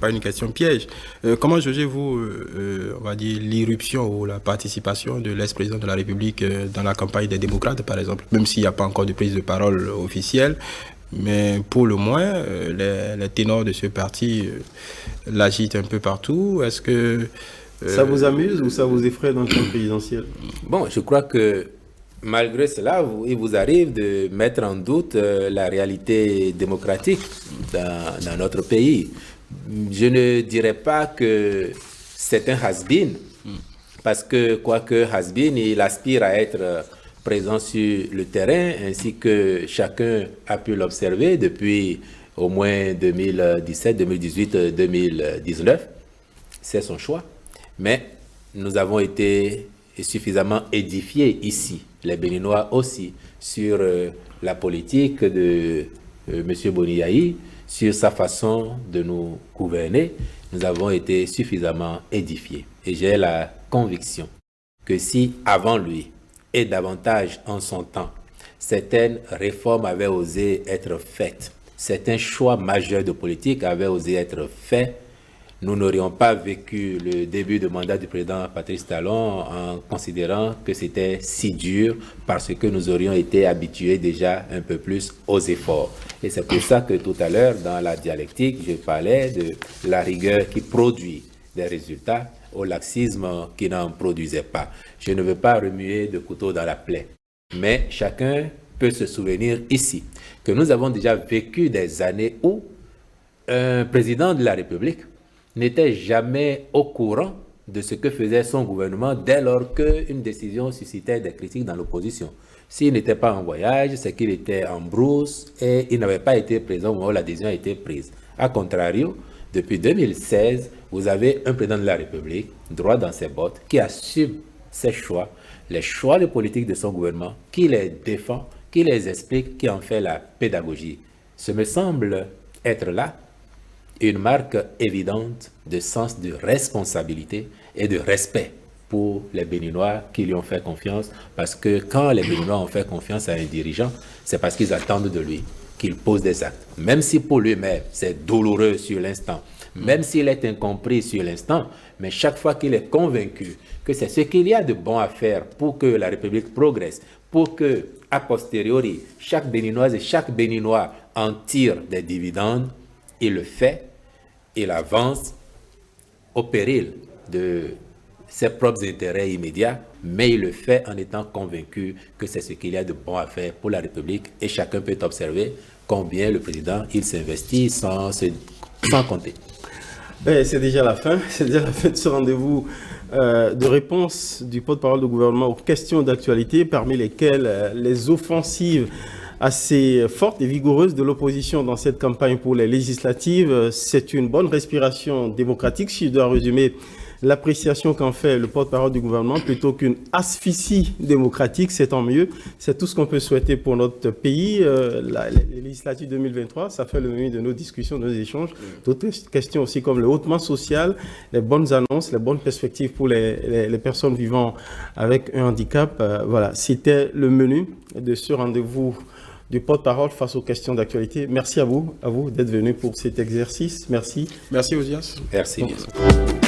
pas une question piège. Comment jugez-vous, on va dire, l'irruption ou la participation de l'ex-président de la République dans la campagne des démocrates, par exemple, même s'il n'y a pas encore de prise de parole officielle, mais pour le moins, les ténors de ce parti l'agitent un peu partout. Est-ce que... ça vous amuse ou ça vous effraie dans le camp présidentiel? Bon, je crois que malgré cela, il vous arrive de mettre en doute la réalité démocratique dans notre pays. Je ne dirais pas que c'est un has-been, parce que quoique has-been, il aspire à être présent sur le terrain, ainsi que chacun a pu l'observer depuis au moins 2017, 2018, 2019. C'est son choix. Mais nous avons été suffisamment édifiés ici, les Béninois aussi, sur la politique de M. Boniaï, sur sa façon de nous gouverner. Nous avons été suffisamment édifiés. Et j'ai la conviction que si, avant lui, et davantage en son temps, certaines réformes avaient osé être faites, certains choix majeurs de politique avaient osé être faits, nous n'aurions pas vécu le début de mandat du président Patrice Talon en considérant que c'était si dur parce que nous aurions été habitués déjà un peu plus aux efforts. Et c'est pour ça que tout à l'heure, dans la dialectique, je parlais de la rigueur qui produit des résultats au laxisme qui n'en produisait pas. Je ne veux pas remuer de couteau dans la plaie, mais chacun peut se souvenir ici que nous avons déjà vécu des années où un président de la République n'était jamais au courant de ce que faisait son gouvernement dès lors qu'une décision suscitait des critiques dans l'opposition. S'il n'était pas en voyage, c'est qu'il était en brousse et il n'avait pas été présent au moment où la décision a été prise. A contrario, depuis 2016, vous avez un président de la République, droit dans ses bottes, qui assume ses choix, les choix de politique de son gouvernement, qui les défend, qui les explique, qui en fait la pédagogie. Ce me semble être là une marque évidente de sens de responsabilité et de respect pour les Béninois qui lui ont fait confiance, parce que quand les Béninois ont fait confiance à un dirigeant, c'est parce qu'ils attendent de lui qu'il pose des actes. Même si pour lui-même, c'est douloureux sur l'instant, même s'il est incompris sur l'instant, mais chaque fois qu'il est convaincu que c'est ce qu'il y a de bon à faire pour que la République progresse, pour que, a posteriori, chaque Béninoise et chaque Béninois en tire des dividendes, il le fait, il avance au péril de ses propres intérêts immédiats, mais il le fait en étant convaincu que c'est ce qu'il y a de bon à faire pour la République et chacun peut observer combien le président il s'investit sans compter. C'est déjà la fin de ce rendez-vous de réponse du porte-parole du gouvernement aux questions d'actualité, parmi lesquelles les offensives assez forte et vigoureuse de l'opposition dans cette campagne pour les législatives. C'est une bonne respiration démocratique, si je dois résumer l'appréciation qu'en fait le porte-parole du gouvernement, plutôt qu'une asphyxie démocratique, c'est tant mieux. C'est tout ce qu'on peut souhaiter pour notre pays. Les législatives 2023, ça fait le menu de nos discussions, de nos échanges. D'autres questions aussi comme le hautement social, les bonnes annonces, les bonnes perspectives pour les personnes vivant avec un handicap. Voilà, c'était le menu de ce rendez-vous du porte-parole face aux questions d'actualité. Merci à vous d'être venus pour cet exercice. Merci. Merci, Osias. Merci. Bien sûr.